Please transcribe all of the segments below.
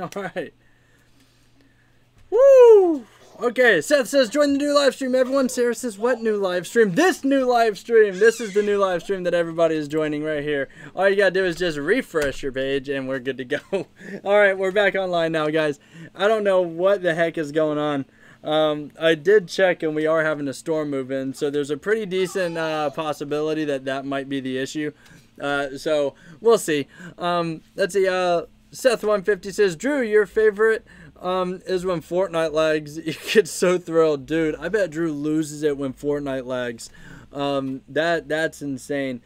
All right. Woo! Okay, Seth says, join the new live stream, everyone. Sarah says, what new live stream? This new live stream. This is the new live stream that everybody is joining right here. All you gotta do is just refresh your page, and we're good to go. All right, we're back online now, guys. I don't know what the heck is going on. I did check, and we are having a storm move in, so there's a pretty decent possibility that that might be the issue. So we'll see. Let's see. Seth150 says, Drew, your favorite is when Fortnite lags. You get so thrilled. Dude, I bet Drew loses it when Fortnite lags. That's insane.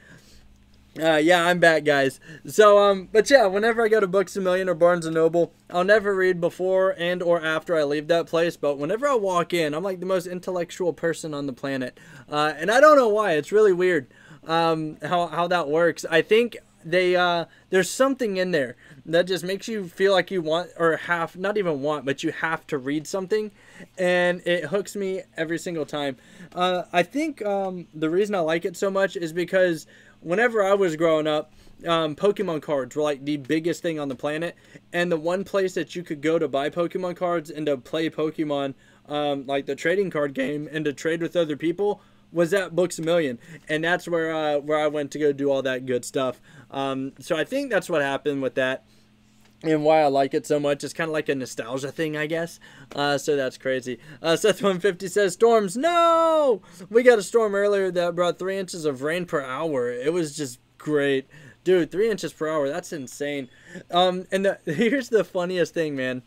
Yeah, I'm back, guys. So, but yeah, whenever I go to Books A Million or Barnes & Noble, I'll never read before and or after I leave that place, but whenever I walk in, I'm like the most intellectual person on the planet. And I don't know why. It's really weird how that works. I think there's something in there that just makes you feel like you want, or have, not even want, but you have to read something, and it hooks me every single time. I think the reason I like it so much is because whenever I was growing up, Pokemon cards were like the biggest thing on the planet, and the one place that you could go to buy Pokemon cards and to play Pokemon, like the trading card game, and to trade with other people, was at Books A Million, and that's where I went to go do all that good stuff. So I think that's what happened with that, and why I like it so much. It's kind of like a nostalgia thing, I guess. So that's crazy. Seth150 says, storms, no! We got a storm earlier that brought 3 inches of rain per hour. It was just great. Dude, 3 inches per hour, that's insane. And here's the funniest thing, man.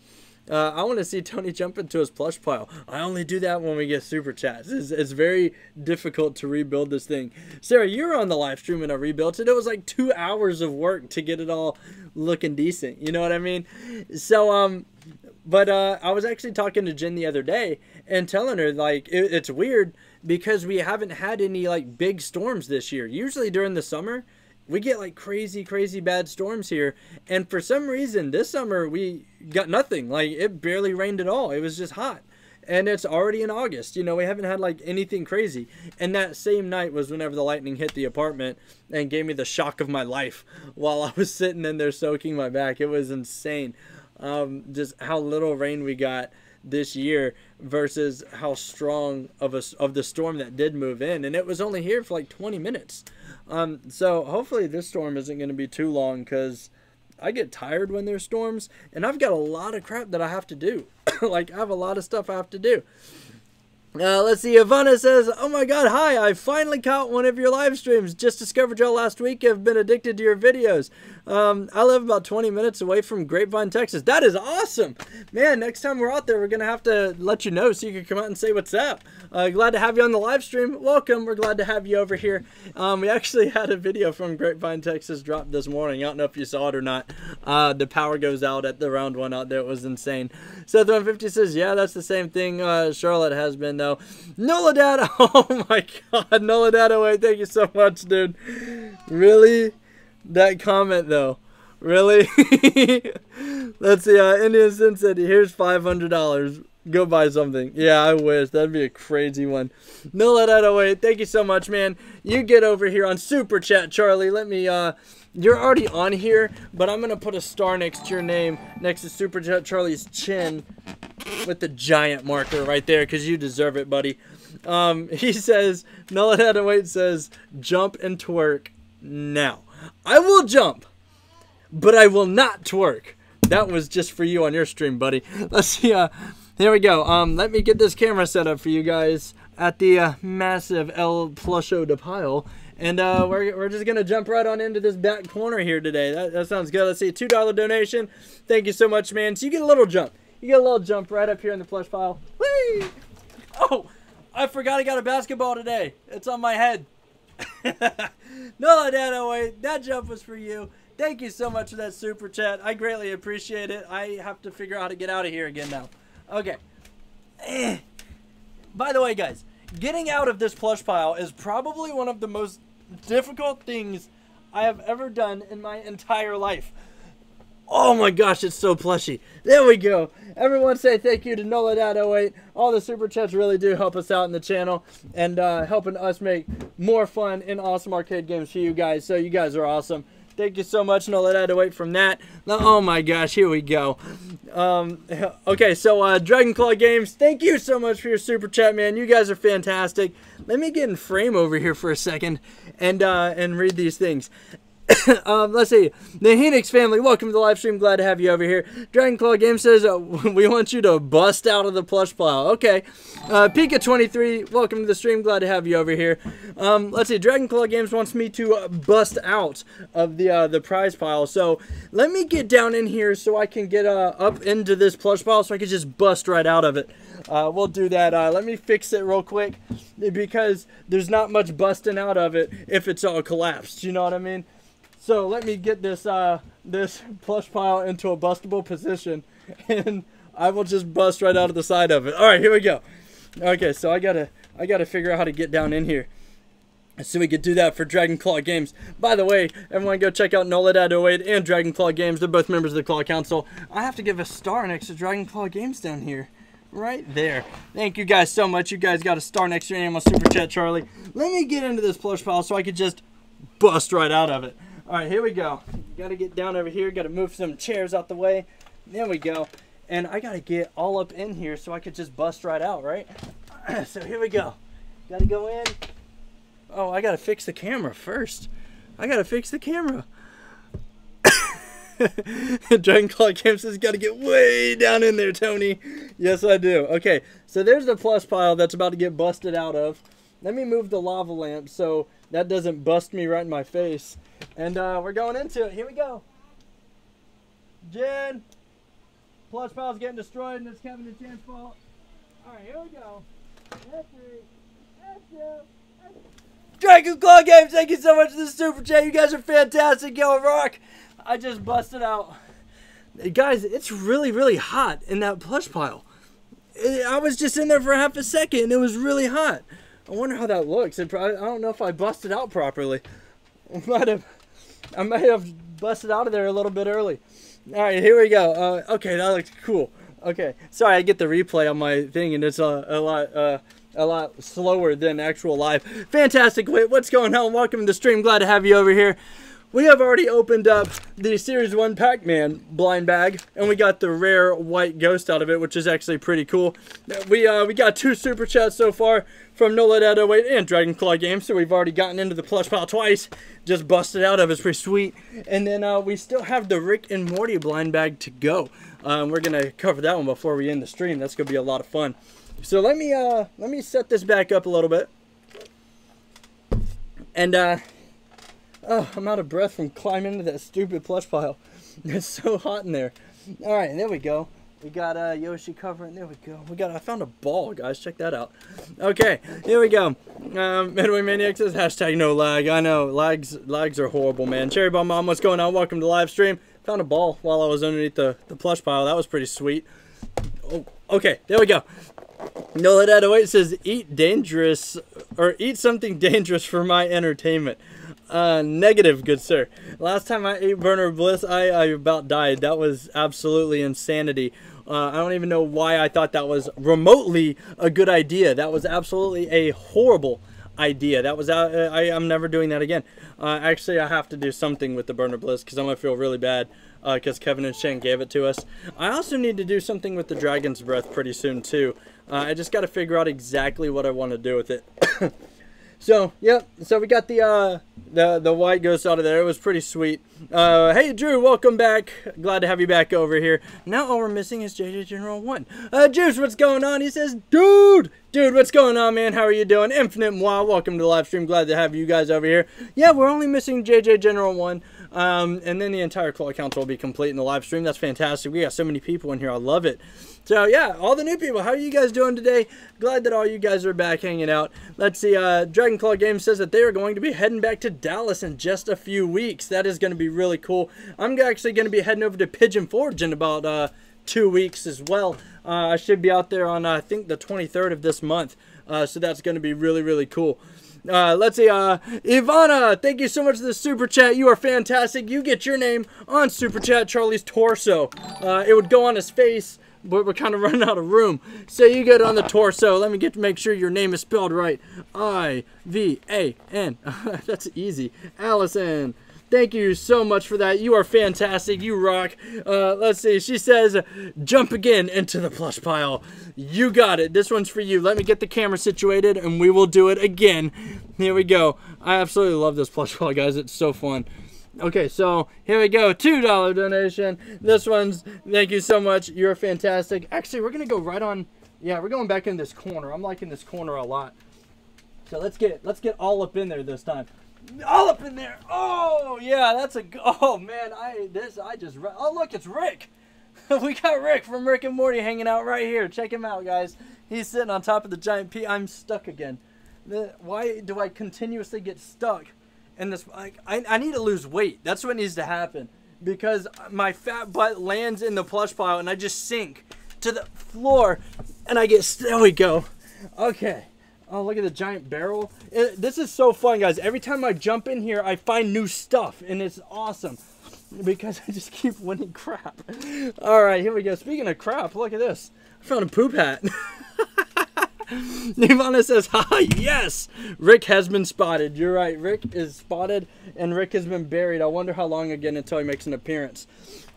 I want to see Tony jump into his plush pile. I only do that when we get super chats. It's very difficult to rebuild this thing. Sarah, you were on the live stream when I rebuilt it. It was like 2 hours of work to get it all looking decent. You know what I mean? So, but I was actually talking to Jen the other day and telling her, like, it's weird because we haven't had any, like, big storms this year. Usually during the summer, we get like crazy bad storms here, and for some reason this summer we got nothing. Like, it barely rained at all. It was just hot, and it's already in August. You know, we haven't had like anything crazy. And that same night was whenever the lightning hit the apartment and gave me the shock of my life while I was sitting in there soaking my back. It was insane, just how little rain we got this year versus how strong of the storm that did move in, and it was only here for like 20 minutes. So hopefully this storm isn't going to be too long, because I get tired when there's storms, and I've got a lot of crap that I have to do. Like, I have a lot of stuff I have to do. Let's see. Ivana says, oh my god, hi, I finally caught one of your live streams. Just discovered y'all last week. I've been addicted to your videos. I live about 20 minutes away from Grapevine, Texas. That is awesome. Man, next time we're out there, we're going to have to let you know so you can come out and say what's up. Glad to have you on the live stream. Welcome. We're glad to have you over here. We actually had a video from Grapevine, Texas drop this morning. I don't know if you saw it or not. The power goes out at the round one out there. It was insane. Seth150 says, yeah, that's the same thing Charlotte has been, though. Nola Data. Oh my god. Nola Data, wait, thank you so much, dude. Really? That comment, though. Really? Let's see. Indian Sin said, here's $500. Go buy something. Yeah, I wish. That'd be a crazy one. No, let that away. Thank you so much, man. You get over here on Super Chat, Charlie. Let me, you're already on here, but I'm going to put a star next to your name, next to Super Chat Charlie's chin, with the giant marker right there, because you deserve it, buddy. He says, no, let that away. Says, jump and twerk now. I will jump, but I will not twerk. That was just for you on your stream, buddy. Let's see. Here we go. Let me get this camera set up for you guys at the massive El Plusho de Pile. And we're just going to jump right on into this back corner here today. That sounds good. Let's see. $2 donation. Thank you so much, man. So you get a little jump. You get a little jump right up here in the plush pile. Whee! Oh, I forgot I got a basketball today. It's on my head. No, Dad, wait. That jump was for you. Thank you so much for that super chat. I greatly appreciate it. I have to figure out how to get out of here again now. Okay. By the way, guys, getting out of this plush pile is probably one of the most difficult things I have ever done in my entire life. Oh my gosh, it's so plushy. There we go. Everyone say thank you to Nola.08. All the super chats really do help us out in the channel and helping us make more fun and awesome arcade games for you guys. So you guys are awesome. Thank you so much. No, let I had to wait from that. Oh my gosh, here we go. Okay, so Dragonclaw Games, thank you so much for your super chat, man. You guys are fantastic. Let me get in frame over here for a second and read these things. Let's see. The Phoenix family, welcome to the live stream. Glad to have you over here. Dragonclaw Game says, we want you to bust out of the plush pile. Okay. Pika23, welcome to the stream. Glad to have you over here. Let's see. Dragonclaw Games wants me to bust out of the prize pile. So let me get down in here so I can get up into this plush pile so I can just bust right out of it. We'll do that. Let me fix it real quick because there's not much busting out of it if it's all collapsed. You know what I mean? So let me get this this plush pile into a bustable position, and I will just bust right out of the side of it. All right, here we go. Okay, so I gotta figure out how to get down in here, so we could do that for Dragonclaw Games. By the way, everyone go check out NoLaDad08 and Dragonclaw Games. They're both members of the Claw Council. I have to give a star next to Dragonclaw Games down here. Right there. Thank you guys so much. You guys got a star next to your name on Super Chat, Charlie. Let me get into this plush pile so I could just bust right out of it. All right, here we go. Got to get down over here. Got to move some chairs out the way. There we go. And I got to get all up in here so I could just bust right out, right? So here we go. Got to go in. Oh, I got to fix the camera first. I got to fix the camera. Dragonclaw Games says, got to get way down in there, Tony. Yes, I do. Okay, so there's the plush pile that's about to get busted out of. Let me move the lava lamp so that doesn't bust me right in my face. And we're going into it. Here we go. Jen. Plush pile's getting destroyed, and it's Kevin and Chan's fault. All right, here we go. That's three. That's two. Dragonclaw Games, thank you so much for the super chat. You guys are fantastic. Yo, rock. I just busted out. Guys, it's really, really hot in that plush pile. I was just in there for half a second, and it was really hot. I wonder how that looks. I don't know if I busted out properly. I might have busted out of there a little bit early. All right, here we go. Okay, that looks cool. Okay, sorry, I get the replay on my thing, and it's a lot slower than actual live. Fantastic. Wait, what's going on? Welcome to the stream. Glad to have you over here. We have already opened up the Series 1 Pac-Man blind bag, and we got the rare white ghost out of it, which is actually pretty cool. We got 2 super chats so far from NoLaDad08 and Dragonclaw Games, so we've already gotten into the plush pile twice. Just busted out of it. It's pretty sweet. And then we still have the Rick and Morty blind bag to go. We're going to cover that one before we end the stream. That's going to be a lot of fun. So let me set this back up a little bit. And oh, I'm out of breath from climbing into that stupid plush pile. It's so hot in there. All right, there we go. We got Yoshi covering. There we go. I found a ball, guys. Check that out. Okay, here we go. Midway Maniac says hashtag no lag. I know lags are horrible, man. Cherry Bomb Mom, what's going on? Welcome to the live stream. Found a ball while I was underneath the plush pile. That was pretty sweet. Oh, okay, there we go. NoLaDad08 says eat dangerous or eat something dangerous for my entertainment. Negative, good sir. Last time I ate Burner Bliss, I about died. That was absolutely insanity. I don't even know why I thought that was remotely a good idea. That was absolutely a horrible idea. That was I'm never doing that again. Actually, I have to do something with the Burner Bliss because I'm gonna feel really bad because Kevin and Shane gave it to us. I also need to do something with the Dragon's Breath pretty soon too. I just got to figure out exactly what I want to do with it. So, yep. So we got the white ghost out of there. It was pretty sweet. Hey, Drew, welcome back. Glad to have you back over here. Now all we're missing is JJ General 1. Juice, what's going on? He says, dude, what's going on, man? How are you doing? Infinite Moi, welcome to the live stream. Glad to have you guys over here. Yeah, we're only missing JJ General 1. And then the entire Claw Council will be complete in the live stream. That's fantastic. We got so many people in here. I love it. So, yeah, all the new people, how are you guys doing today? Glad that all you guys are back hanging out. Let's see, Dragonclaw Games says that they are going to be heading back to Dallas in just a few weeks. That is going to be really cool. I'm actually going to be heading over to Pigeon Forge in about 2 weeks as well. I should be out there on, I think, the 23rd of this month. So that's going to be really, really cool. Let's see, Ivana, thank you so much for the super chat. You are fantastic. You get your name on super chat, Charlie's torso. It would go on his face, but we're kind of running out of room. So you get on the torso. Let me make sure your name is spelled right. I-V-A-N. That's easy. Allison. Thank you so much for that. You are fantastic. You rock. Let's see. She says, jump again into the plush pile. You got it. This one's for you. Let me get the camera situated and we will do it again. Here we go. I absolutely love this plush pile, guys. It's so fun. Okay, so here we go. $2 donation. This one's, thank you so much. You're fantastic. Actually, we're going to go right on. Yeah, we're going back in this corner. I'm liking this corner a lot. So let's get all up in there this time. All up in there. Oh yeah, that's a. Oh man, oh look, it's Rick. We got Rick from Rick and Morty hanging out right here. Check him out, guys. He's sitting on top of the giant pea. I'm stuck again. Why do I continuously get stuck in this? I need to lose weight. That's what needs to happen, because my fat butt lands in the plush pile and I just sink to the floor and I get. There we go. Okay. Oh, look at the giant barrel. This is so fun, guys. Every time I jump in here, I find new stuff, and it's awesome because I just keep winning crap. All right, here we go. Speaking of crap, look at this. I found a poop hat. Nirvana says, haha, yes! Rick has been spotted. You're right. Rick is spotted, and Rick has been buried. I wonder how long again until he makes an appearance.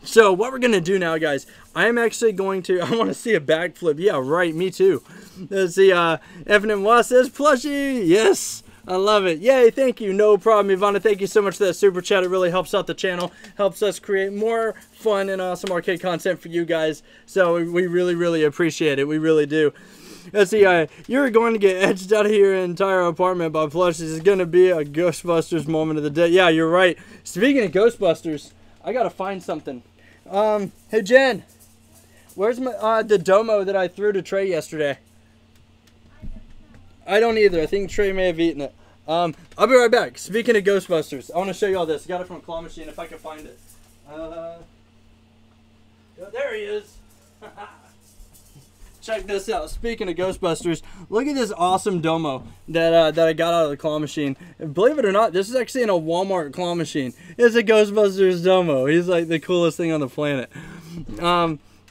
So what we're going to do now, guys, I am actually going to, I want to see a backflip. Yeah, right, me too. Let's see, Evan Wass says, plushie, yes, I love it. Yay, thank you, no problem. Ivana, thank you so much for that super chat. It really helps out the channel, helps us create more fun and awesome arcade content for you guys. So we really, really appreciate it. We really do. Let's see, you're going to get edged out of your entire apartment by plushies. It's going to be a Ghostbusters moment of the day. Yeah, you're right. Speaking of Ghostbusters, I got to find something. Hey Jen, where's my the domo that I threw to Trey yesterday? I don't either. I think Trey may have eaten it. I'll be right back. Speaking of Ghostbusters, I want to show you all this. I got it from a claw machine if I can find it. There he is. Check this out. Speaking of Ghostbusters, look at this awesome domo that I got out of the claw machine. And believe it or not, this is actually in a Walmart claw machine. It's a Ghostbusters domo. He's like the coolest thing on the planet.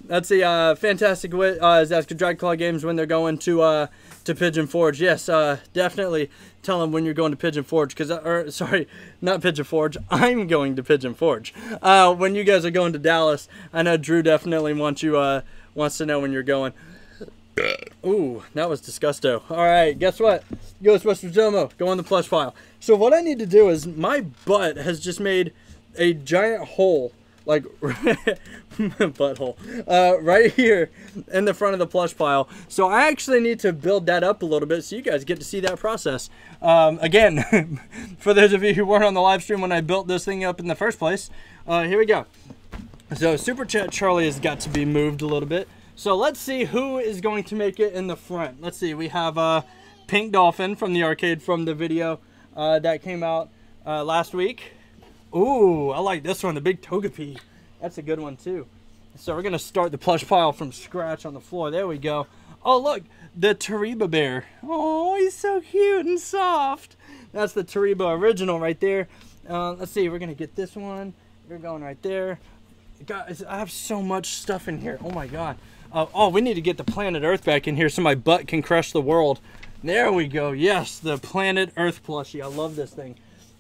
That's the fantastic way is asking Drag Claw Games when they're going to Pigeon Forge. Yes, definitely tell them when you're going to Pigeon Forge, because sorry, not Pigeon Forge. I'm going to Pigeon Forge. When you guys are going to Dallas, I know Drew definitely wants to know when you're going. Ooh, that was disgusto. Alright, guess what? Ghostbusters Domo, go in the plush pile. So what I need to do is, my butt has just made a giant hole, like, butthole, right here in the front of the plush pile. So I actually need to build that up a little bit so you guys get to see that process. Again, for those of you who weren't on the live stream when I built this thing up in the first place, here we go. So Super Chat Charlie has got to be moved a little bit. So let's see who is going to make it in the front. Let's see. We have Pink Dolphin from the arcade from the video that came out last week. Ooh, I like this one, the big Togepi. That's a good one too. So we're going to start the plush pile from scratch on the floor. There we go. Oh, look, the Tariba bear. Oh, he's so cute and soft. That's the Tariba original right there. Let's see. We're going to get this one. You're going right there. Guys, I have so much stuff in here. Oh, my God. Oh, we need to get the planet Earth back in here so my butt can crush the world. There we go. Yes, the planet Earth plushie. I love this thing.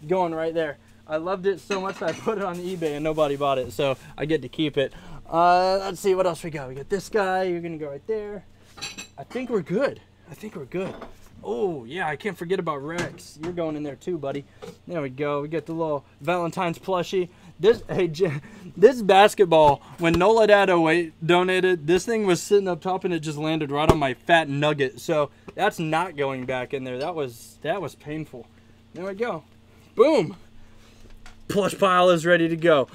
Going right there. I loved it so much that I put it on eBay and nobody bought it, so I get to keep it. Let's see what else we got. We got this guy. You're going to go right there. I think we're good. I think we're good. Oh, yeah, I can't forget about Rex. You're going in there too, buddy. There we go. We get the little Valentine's plushie. This basketball, when Nola Dado donated, this thing was sitting up top and it just landed right on my fat nugget. So that's not going back in there. That was painful. There we go. Boom. Plush pile is ready to go.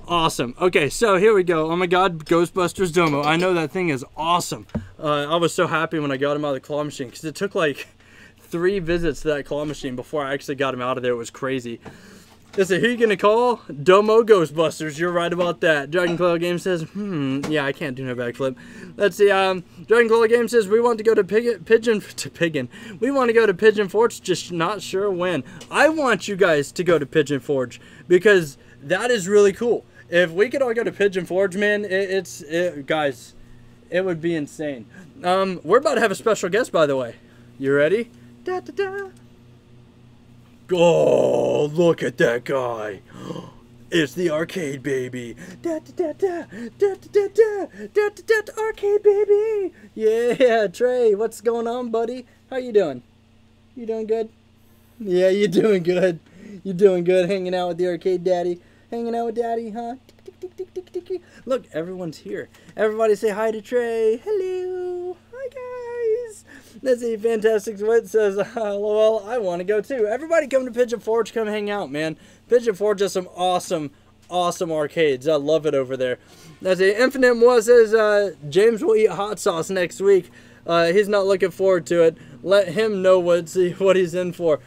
Awesome. Okay, so here we go. Oh my God, Ghostbusters Domo. I know that thing is awesome. I was so happy when I got him out of the claw machine because it took like 3 visits to that claw machine before I actually got him out of there. It was crazy. Listen, who are you going to call? Domo Ghostbusters. You're right about that. Dragon Claw Game says, yeah, I can't do no backflip. Let's see, Dragon Claw Game says, we want to go to Pigeon. We want to go to Pigeon Forge, just not sure when. I want you guys to go to Pigeon Forge because that is really cool. If we could all go to Pigeon Forge, man, guys, it would be insane. We're about to have a special guest, by the way. You ready? Da, da, da. Oh, look at that guy. It's the arcade baby. Arcade baby. Yeah, Trey, what's going on, buddy? How you doing? You doing good? Yeah, you doing good. You doing good hanging out with the arcade daddy? Hanging out with daddy, huh? Look, everyone's here. Everybody say hi to Trey. Hello. Hi, guys. That's a fantastic sweat says, lol, I want to go too. Everybody come to Pigeon Forge. Come hang out, man. Pigeon Forge has some awesome arcades. I love it over there. That's a Infinite Moi says, James will eat hot sauce next week. He's not looking forward to it. Let him know what he's in for.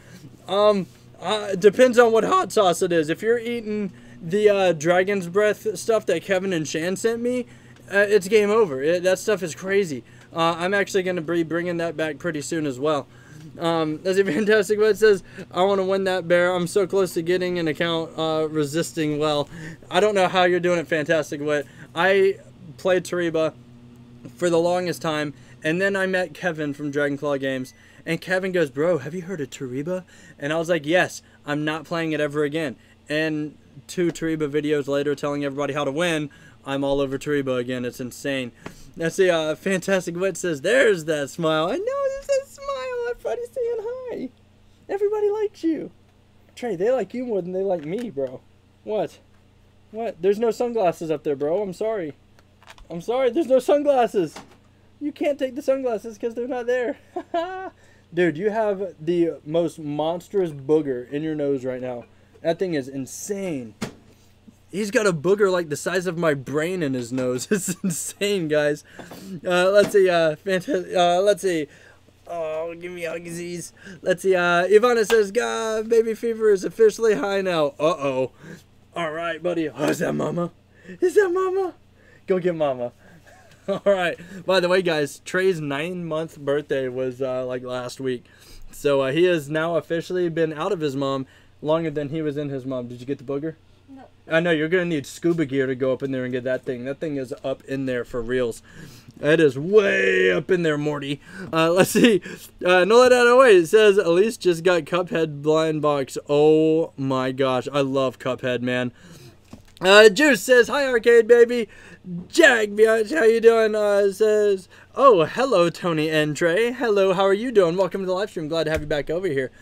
Depends on what hot sauce it is. If you're eating the Dragon's Breath stuff that Kevin and Shan sent me, it's game over. That stuff is crazy. I'm actually going to be bringing that back pretty soon as well. That's a fantastic one. It says, I want to win that bear. I'm so close to getting an account resisting well. I don't know how you're doing it, Fantastic Wit. I played Tariba for the longest time, and then I met Kevin from Dragonclaw Games, and Kevin goes, bro, have you heard of Tariba? And I was like, yes, I'm not playing it ever again. And 2 Tariba videos later telling everybody how to win, I'm all over Tariba again. It's insane. That's a Fantastic Wit says, there's that smile. I know, there's that smile. Everybody's saying hi. Everybody likes you. Trey, they like you more than they like me, bro. What? What? There's no sunglasses up there, bro. I'm sorry. I'm sorry, there's no sunglasses. You can't take the sunglasses because they're not there. Dude, you have the most monstrous booger in your nose right now. That thing is insane. He's got a booger like the size of my brain in his nose. It's insane, guys. Let's see. Let's see. Oh, give me hugsies. Let's see. Ivana says, God, baby fever is officially high now. Uh-oh. All right, buddy. Oh, is that mama? Is that mama? Go get mama. All right. By the way, guys, Trey's 9-month birthday was like last week. So he has now officially been out of his mom longer than he was in his mom. Did you get the booger? No. I know, you're going to need scuba gear to go up in there and get that thing. That thing is up in there for reals. It is way up in there, Morty. Let's see. No let that away. It says, Elise just got Cuphead blind box. Oh my gosh. I love Cuphead, man. Juice says, hi, arcade baby. Jag, biatch, how you doing? Says, oh, hello, Tony and Trey. Hello, how are you doing? Welcome to the live stream. Glad to have you back over here.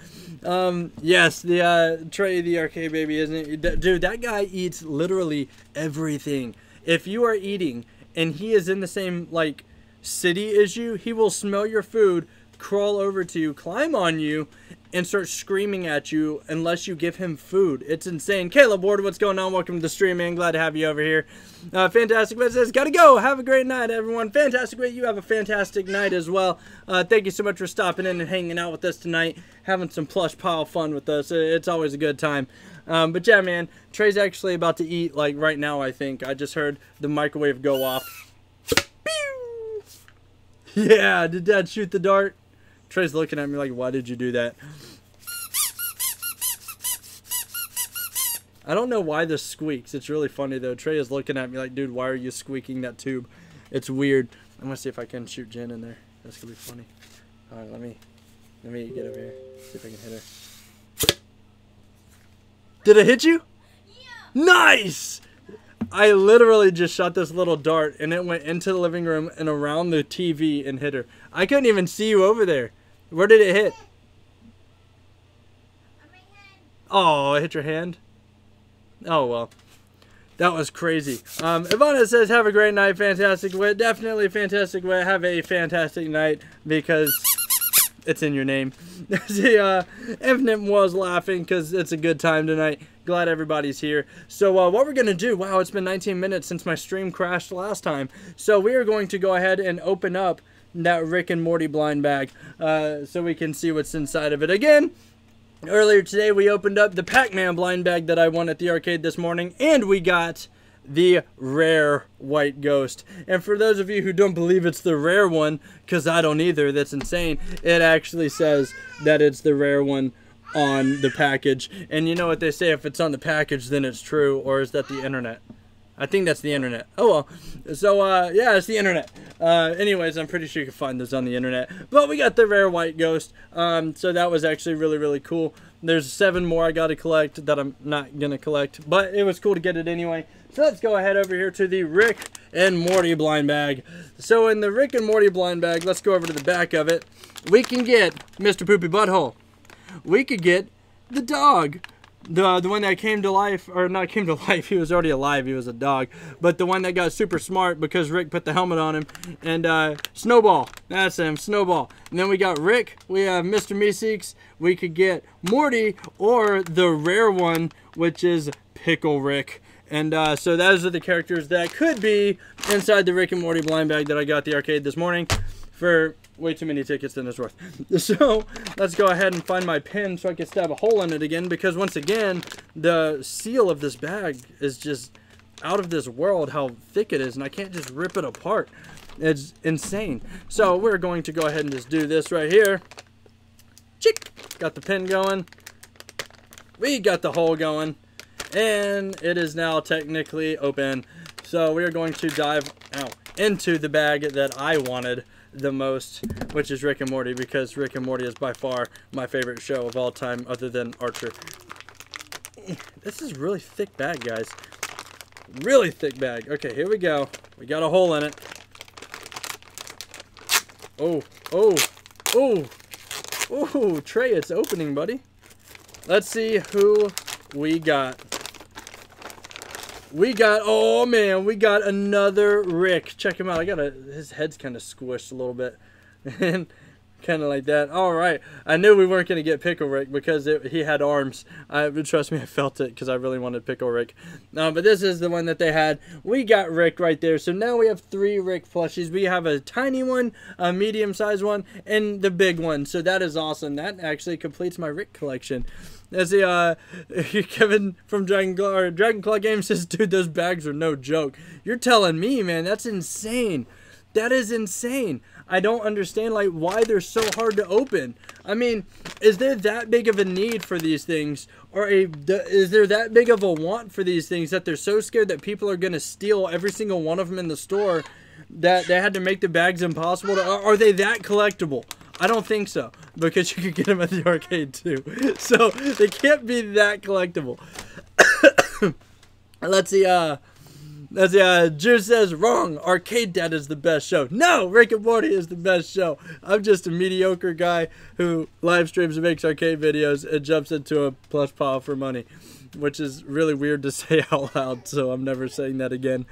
Yes, the Trey, the arcade baby, isn't it? Dude, that guy eats literally everything. If you are eating and he is in the same like city as you, he will smell your food, crawl over to you, climb on you, and start screaming at you unless you give him food. It's insane. Caleb Ward, what's going on? Welcome to the stream, man. Glad to have you over here. Fantastic Wit says, gotta go. Have a great night, everyone. Fantastic Wit, you have a fantastic night as well. Thank you so much for stopping in and hanging out with us tonight, having some plush pile fun with us. It's always a good time. But yeah, man, Trey's actually about to eat, like, right now, I think. I just heard the microwave go off. Pew! Yeah, did Dad shoot the dart? Trey's looking at me like, why did you do that? I don't know why this squeaks. It's really funny, though. Trey is looking at me like, dude, why are you squeaking that tube? It's weird. I'm going to see if I can shoot Jen in there. That's going to be funny. All right, let me get over here. See if I can hit her. Did it hit you? Yeah. Nice! I literally just shot this little dart, and it went into the living room and around the TV and hit her. I couldn't even see you over there. Where did it hit? On my hand. Oh, it hit your hand? Oh, well. That was crazy. Ivana says, have a great night, Fantastic Wit. Definitely Fantastic Wit. Have a fantastic night because it's in your name. The Infinite was laughing because it's a good time tonight. Glad everybody's here. So what we're going to do, wow, it's been 19 minutes since my stream crashed last time. So we are going to go ahead and open up that Rick and Morty blind bag so we can see what's inside of it. Again, earlier today we opened up the Pac-Man blind bag that I won at the arcade this morning, and we got the rare white ghost. And for those of you who don't believe it's the rare one, because I don't either, that's insane, it actually says that it's the rare one on the package. And you know what they say, if it's on the package then it's true, or is that the internet? I think that's the internet. Oh well. So yeah, it's the internet. Anyways, I'm pretty sure you can find those on the internet. But we got the rare white ghost. So that was actually really, really cool. There's 7 more I got to collect that I'm not going to collect. But it was cool to get it anyway. So let's go ahead over here to the Rick and Morty blind bag. So in the Rick and Morty blind bag, let's go over to the back of it. We can get Mr. Poopy Butthole. We could get the dog. The one that came to life, or not came to life, he was already alive, he was a dog. But the one that got super smart because Rick put the helmet on him. And Snowball, that's him, Snowball. And then we got Rick, we have Mr. Meeseeks. We could get Morty, or the rare one, which is Pickle Rick. And so those are the characters that could be inside the Rick and Morty blind bag that I got at the arcade this morning for way too many tickets than it's worth. So let's go ahead and find my pin so I can stab a hole in it again, because once again, the seal of this bag is just out of this world how thick it is, and I can't just rip it apart. It's insane. So we're going to go ahead and just do this right here. Chick! Got the pin going. We got the hole going. And it is now technically open. So we are going to dive into the bag that I wanted the most, which is Rick and Morty, because Rick and Morty is by far my favorite show of all time other than Archer. This is really thick bag, guys. Really thick bag. Okay, here we go. We got a hole in it. Oh, oh, oh, oh, Trey, it's opening, buddy. Let's see who we got. Oh man, we got another Rick. Check him out. His head's kind of squished a little bit. And kind of like that. All right. I knew we weren't going to get Pickle Rick because he had arms. Trust me, I felt it because I really wanted Pickle Rick. But this is the one that they had. We got Rick right there. So now we have 3 Rick plushies. We have a tiny one, a medium-sized one, and the big one. So that is awesome. That actually completes my Rick collection. As Kevin from Dragon Claw Games says, dude, those bags are no joke. You're telling me, man, that's insane. That is insane. I don't understand why they're so hard to open. I mean, is there that big of a need for these things, or is there that big of a want for these things that they're so scared that people are going to steal every single one of them in the store that they had to make the bags impossible? Are they that collectible? I don't think so, because you could get them at the arcade too. So they can't be that collectible. Let's see. Juice says, wrong. Arcade Dad is the best show. No, Rick and Morty is the best show. I'm just a mediocre guy who live streams and makes arcade videos and jumps into a plush pile for money, which is really weird to say out loud, so I'm never saying that again.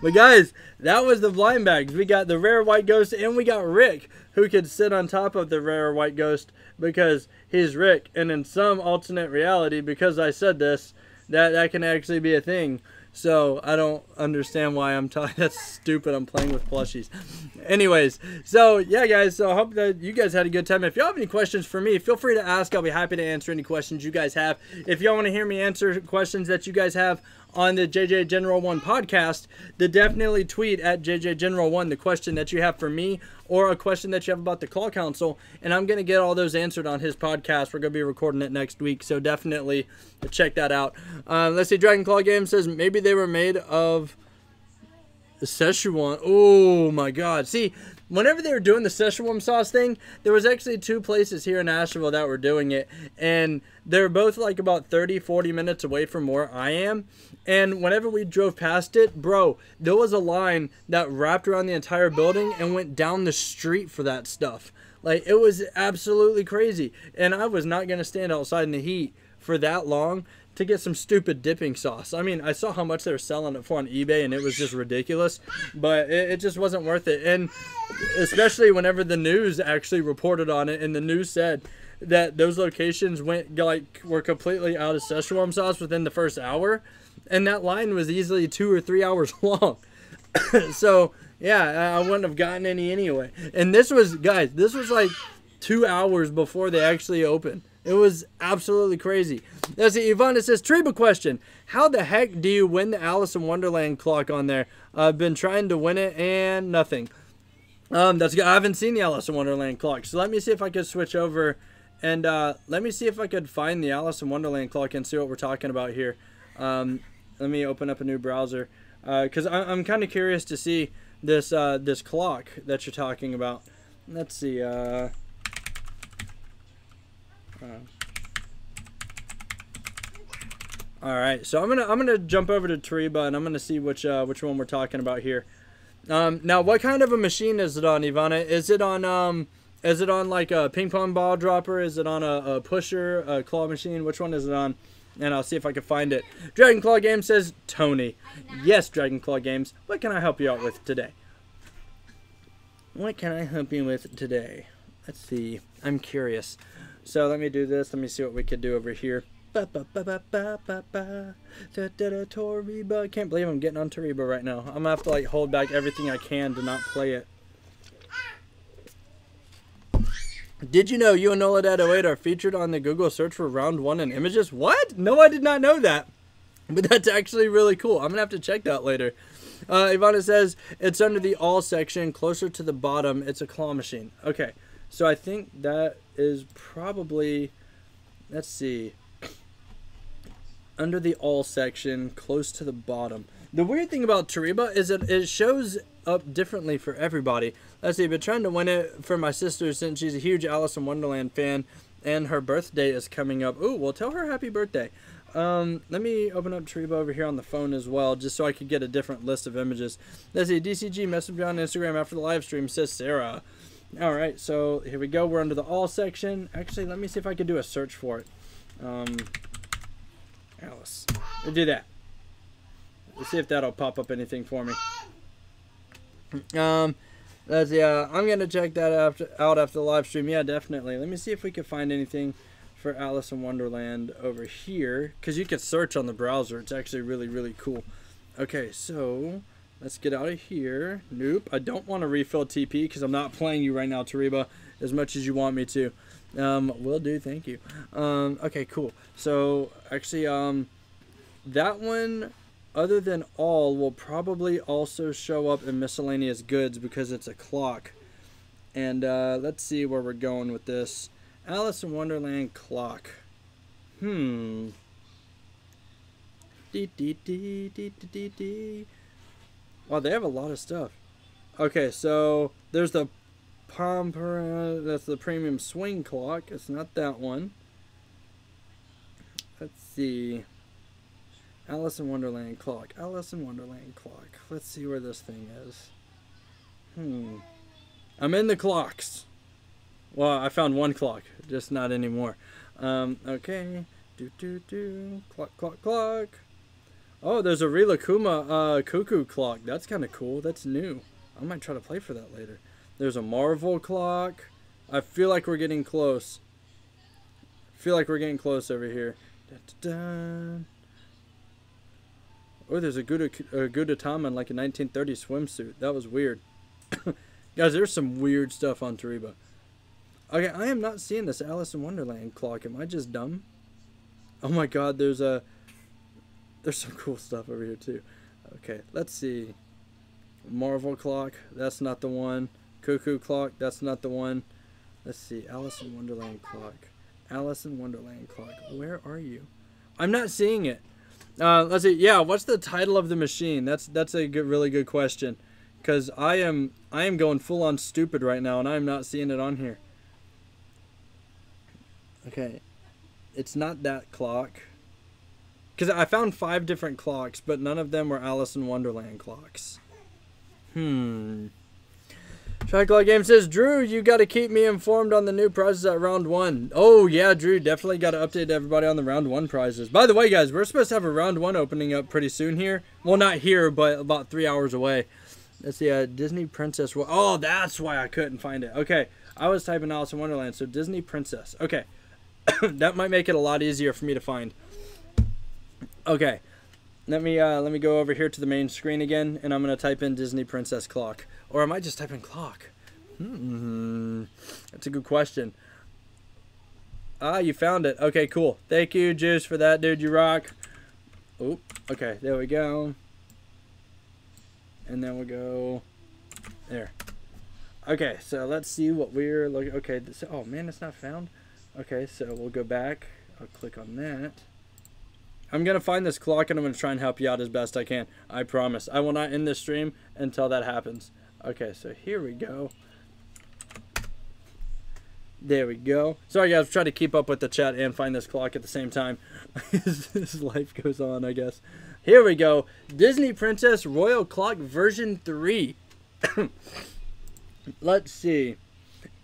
But guys, that was the blind bags. We got the rare white ghost, and we got Rick, who could sit on top of the rare white ghost because he's Rick. And in some alternate reality, because I said this, that can actually be a thing. So I don't understand why I'm talking. That's stupid. I'm playing with plushies. Anyways, so yeah, guys. So I hope that you guys had a good time. If y'all have any questions for me, feel free to ask. I'll be happy to answer any questions you guys have. If y'all want to hear me answer questions that you guys have on the JJ General 1 podcast, then definitely tweet at JJ General 1 the question that you have for me or a question that you have about the Claw Council, and I'm going to get all those answered on his podcast. We're going to be recording it next week, so definitely check that out. Let's see, Dragon Claw Game says maybe they were made of Szechuan. Oh my god. See, whenever they were doing the Szechuan sauce thing, there was actually 2 places here in Asheville that were doing it, and they're both like about 30-40 minutes away from where I am. And whenever we drove past it, bro, there was a line that wrapped around the entire building and went down the street for that stuff. Like, it was absolutely crazy. And I was not going to stand outside in the heat for that long to get some stupid dipping sauce. I mean, I saw how much they were selling it for on eBay, and it was just ridiculous. But it just wasn't worth it. And especially whenever the news actually reported on it, and the news said that those locations were completely out of Szechuan sauce within the first hour. And that line was easily 2 or 3 hours long. So, yeah, I wouldn't have gotten any anyway. And this was, guys, this was like 2 hours before they actually opened. It was absolutely crazy. Now, see, Yvonne says, Treba question. How the heck do you win the Alice in Wonderland clock on there? I've been trying to win it and nothing. That's good. I haven't seen the Alice in Wonderland clock. So let me see if I could switch over and let me see if I could find the Alice in Wonderland clock and see what we're talking about here. Let me open up a new browser because I'm kind of curious to see this clock that you're talking about. Let's see. All right, so I'm gonna jump over to Tariba and I'm gonna see which one we're talking about here. Now, what kind of a machine is it on, Ivana? Is it on like a ping pong ball dropper? Is it on a pusher, a claw machine? Which one is it on? And I'll see if I can find it. Dragon Claw Games says Tony. Yes, Dragon Claw Games. What can I help you out with today? What can I help you with today? Let's see. I'm curious. So let me do this. Let me see what we could do over here. Tariba. Can't believe I'm getting on Tariba right now. I'm gonna have to like hold back everything I can to not play it. Did you know you and NolaDad08 are featured on the Google search for round 1 in images? What? No, I did not know that. But that's actually really cool. I'm gonna have to check that later. Ivana says it's under the all section, closer to the bottom. It's a claw machine. Okay, so I think that is probably, let's see, under the all section, close to the bottom. The weird thing about Tariba is that it shows up differently for everybody. Let's see, I've been trying to win it for my sister since she's a huge Alice in Wonderland fan and her birthday is coming up. Ooh, well, tell her happy birthday. Let me open up Tariba over here on the phone as well, just so I could get a different list of images. Let's see, DCG messaged me on Instagram after the live stream, says Sarah. All right, so here we go. We're under the all section. Actually, let me see if I could do a search for it. Alice. We'll do that. Let's see if that'll pop up anything for me. Let's see. I'm gonna check that out after the live stream. Yeah, definitely. Let me see if we can find anything for Alice in Wonderland over here, because you can search on the browser. It's actually really, really cool. Okay, so let's get out of here. Nope, I don't want to refill TP because I'm not playing you right now, Tariba, as much as you want me to. Will do, thank you. Okay, cool. So actually, that one, other than all, will probably also show up in miscellaneous goods because it's a clock. And let's see where we're going with this. Alice in Wonderland clock. Wow, they have a lot of stuff. Okay, so there's the that's the premium swing clock. It's not that one. Let's see. Alice in Wonderland clock. Alice in Wonderland clock. Let's see where this thing is. I'm in the clocks. Well, I found one clock, just not anymore. Okay. Clock, clock, clock. Oh, there's a Rilakuma cuckoo clock. That's kind of cool. That's new. I might try to play for that later. There's a Marvel clock. I feel like we're getting close. I feel like we're getting close over here. Oh, there's a Gudetama in like a 1930s swimsuit. That was weird. Guys, there's some weird stuff on Tariba. Okay, I am not seeing this Alice in Wonderland clock. Am I just dumb? Oh my god, there's some cool stuff over here too. Okay, let's see. Marvel clock, that's not the one. Cuckoo clock, that's not the one. Let's see, Alice in Wonderland clock. Alice in Wonderland clock. Where are you? I'm not seeing it. Let's see. Yeah, what's the title of the machine? That's a really good question, because I am going full on stupid right now, and I'm not seeing it on here. Okay, it's not that clock, because I found 5 different clocks, but none of them were Alice in Wonderland clocks. Shotclaw Game says, Drew, you got to keep me informed on the new prizes at round 1. Oh, yeah, Drew, definitely got to update everybody on the round 1 prizes. By the way, guys, we're supposed to have a round 1 opening up pretty soon here. Well, not here, but about 3 hours away. Let's see, Disney Princess. Oh, that's why I couldn't find it. Okay, I was typing Alice in Wonderland, so Disney Princess. Okay, that might make it a lot easier for me to find. Okay, let me go over here to the main screen again, and I'm going to type in Disney Princess clock. Or I might just type in clock. That's a good question. Ah, you found it. Okay, cool. Thank you, Juice, for that, dude. You rock. Oh, okay. There we go. And then we'll go there. Okay, so let's see what we're looking. Okay, oh man, it's not found. Okay, so we'll go back. I'll click on that. I'm going to find this clock and I'm going to try and help you out as best I can. I promise. I will not end this stream until that happens. Okay, so here we go. There we go. Sorry guys, try to keep up with the chat and find this clock at the same time. As life goes on, I guess. Here we go. Disney Princess Royal Clock version 3. Let's see.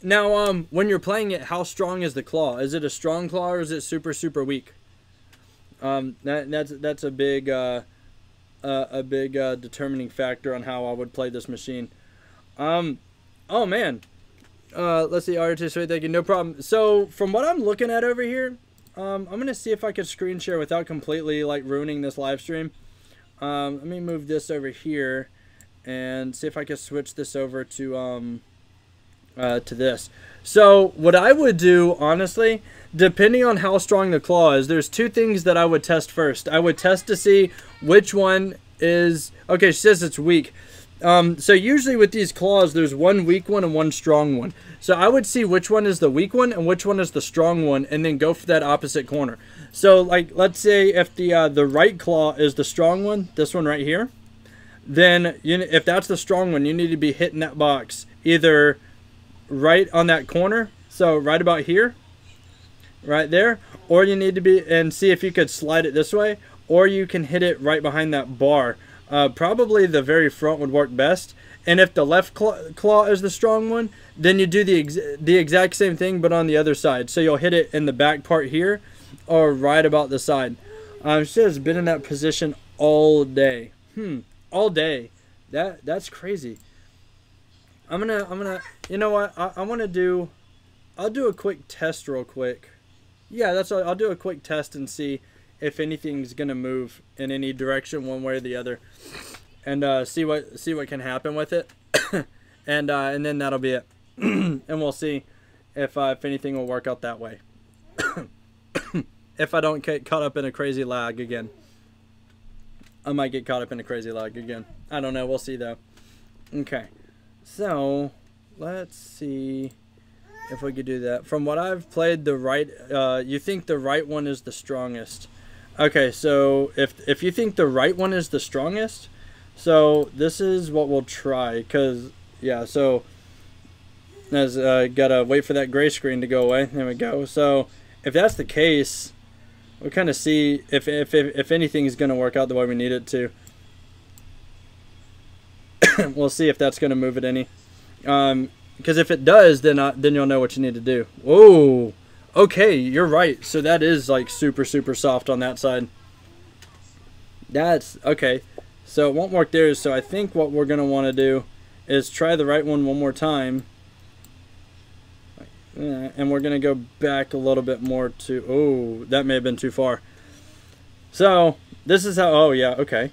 Now, when you're playing it, how strong is the claw? Is it a strong claw or is it super, super weak? That's a big determining factor on how I would play this machine. Oh man. Let's see, artist, right, thank you, no problem. So from what I'm looking at over here, I'm gonna see if I could screen share without completely like ruining this live stream. Let me move this over here and see if I can switch this over to this. So what I would do, honestly, depending on how strong the claw is, there's two things that I would test first. I would test to see which one is, okay, she says it's weak. So usually with these claws, there's one weak one and one strong one. So I would see which one is the weak one and which one is the strong one, and then go for that opposite corner. So like, let's say if the right claw is the strong one, this one right here, then if that's the strong one, you need to be hitting that box either right on that corner, so right about here, right there, or you need to be, and see if you could slide it this way, or you can hit it right behind that bar. Probably the very front would work best. And if the left claw is the strong one, then you do the exact same thing but on the other side. So you'll hit it in the back part here or right about the side. She has been in that position all day. All day. That's crazy. I'm gonna you know what? I'll do a quick test real quick. Yeah, that's all. I'll do a quick test and see if anything's gonna move in any direction one way or the other, and see what can happen with it, and then that'll be it. And we'll see if anything will work out that way. If I don't get caught up in a crazy lag again. I might get caught up in a crazy lag again. I don't know. We'll see though. Okay, so let's see if we could do that. From what I've played, the right, you think the right one is the strongest. Okay, so if you think the right one is the strongest, so this is what we'll try, because, yeah, so, as gotta wait for that gray screen to go away. There we go. So, if that's the case, we'll kind of see if anything is going to work out the way we need it to. We'll see if that's going to move it any. Because if it does, then you'll know what you need to do. Whoa! Okay, you're right. So that is like super, super soft on that side. That's okay. So it won't work there. So I think what we're going to want to do is try the right one more time. And we're going to go back a little bit more to... Oh, that may have been too far. So this is how... Oh, yeah. Okay.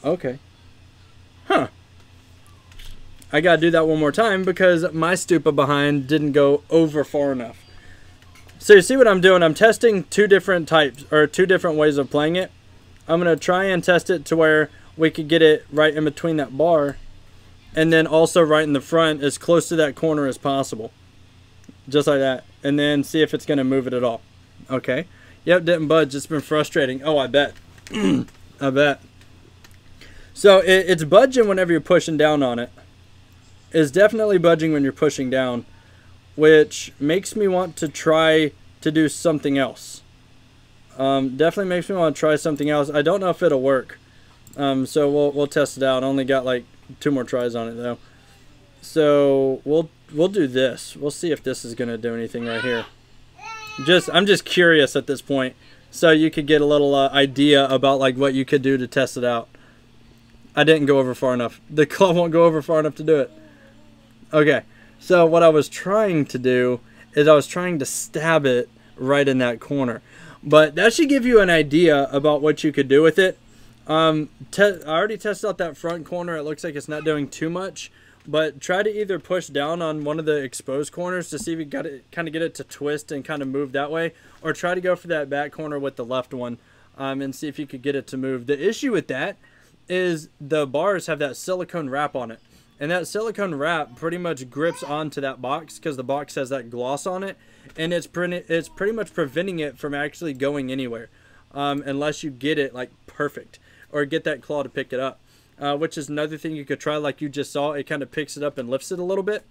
Okay. Huh. I got to do that one more time because my stupid behind didn't go over far enough. So you see what I'm doing? I'm testing two different types, or two different ways of playing it. I'm going to try and test it to where we could get it right in between that bar, and then also right in the front, as close to that corner as possible. Just like that. And then see if it's going to move it at all. Okay. Yep, didn't budge. It's been frustrating. Oh, I bet. I bet. So it's budging whenever you're pushing down on it. It's definitely budging when you're pushing down, which makes me want to try to do something else. Definitely makes me want to try something else. I don't know if it'll work. So we'll test it out. I only got like 2 more tries on it though. So we'll do this. We'll see if this is going to do anything right here. I'm just curious at this point, so you could get a little idea about like what you could do to test it out. I didn't go over far enough. The claw won't go over far enough to do it. Okay, so what I was trying to do is I was trying to stab it right in that corner. But that should give you an idea about what you could do with it. I already tested out that front corner. It looks like it's not doing too much. But try to either push down on one of the exposed corners to see if you got it, kind of get it to twist and kind of move that way. Or try to go for that back corner with the left one and see if you could get it to move. The issue with that is the bars have that silicone wrap on it. And that silicone wrap pretty much grips onto that box because the box has that gloss on it. And it's pretty much preventing it from actually going anywhere. unless you get it like perfect or get that claw to pick it up, which is another thing you could try. Like you just saw, it kind of picks it up and lifts it a little bit.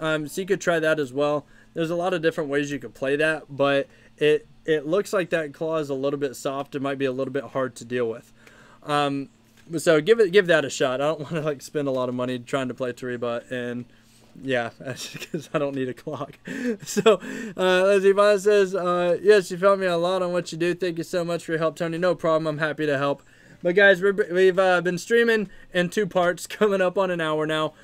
So you could try that as well. There's a lot of different ways you could play that, but it looks like that claw is a little bit soft. It might be a little bit hard to deal with. So give that a shot. I don't want to like spend a lot of money trying to play Tariba, and yeah, because I don't need a clock. So as Ivana says, yes, you helped me a lot on what you do. Thank you so much for your help, Tony. No problem. I'm happy to help. But guys, we've been streaming in 2 parts, coming up on an hour now.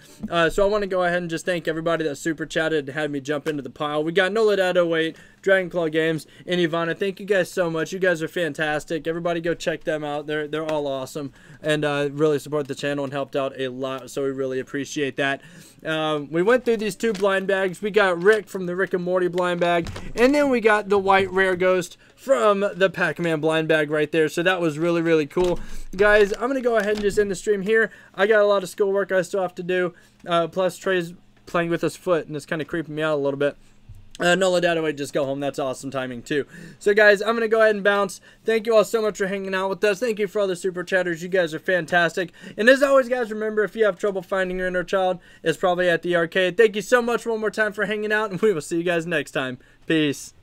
So I want to go ahead and just thank everybody that super chatted and had me jump into the pile. We got Noladado8, Dragon Claw Games, and Ivana. Thank you guys so much. You guys are fantastic. Everybody go check them out. They're all awesome and really support the channel and helped out a lot. So we really appreciate that. We went through these 2 blind bags. We got Rick from the Rick and Morty blind bag, and then we got the white rare ghost from the Pac-Man blind bag right there. So that was really, really cool. Guys, I'm going to go ahead and just end the stream here. I got a lot of schoolwork I still have to do. Plus, Trey's playing with his foot, and it's kind of creeping me out a little bit. Nola Dadaway, just go home. That's awesome timing, too. So, guys, I'm going to go ahead and bounce. Thank you all so much for hanging out with us. Thank you for all the super chatters. You guys are fantastic. And as always, guys, remember, if you have trouble finding your inner child, it's probably at the arcade. Thank you so much one more time for hanging out, and we will see you guys next time. Peace.